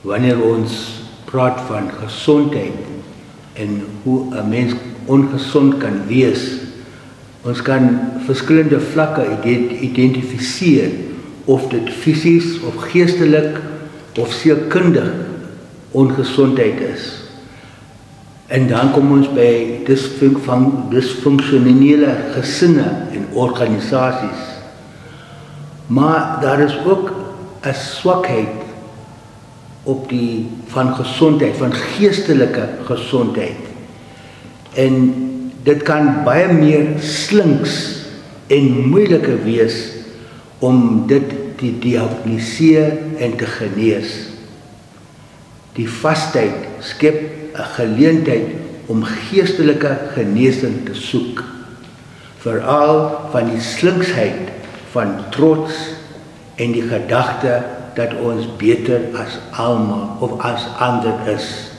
wanneer ons praat van gesondheid en hoe 'n mens ongesond kan wees, ons kan verskillende vlakke identifiseer, of dit fisies of geestelik of sielkundig ongesondheid is. En dan kom ons by dysfunksionele gesinne en organisasies. Maar daar is ook 'n swakheid op van gesondheid, van geestelike gesondheid. En dit kan baie meer slinks en moeiliker wees om dit te diagnoseer en te genees. Die vastheid skep 'n geleentheid om geestelike genesing te soek, veral van die slinksheid van trots en die gedagte dat ons beter as almal of as ander is.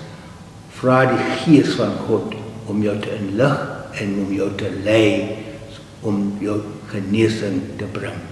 Vra die Gees van God om jou te inlig en om jou te lei om jou genesing te bring.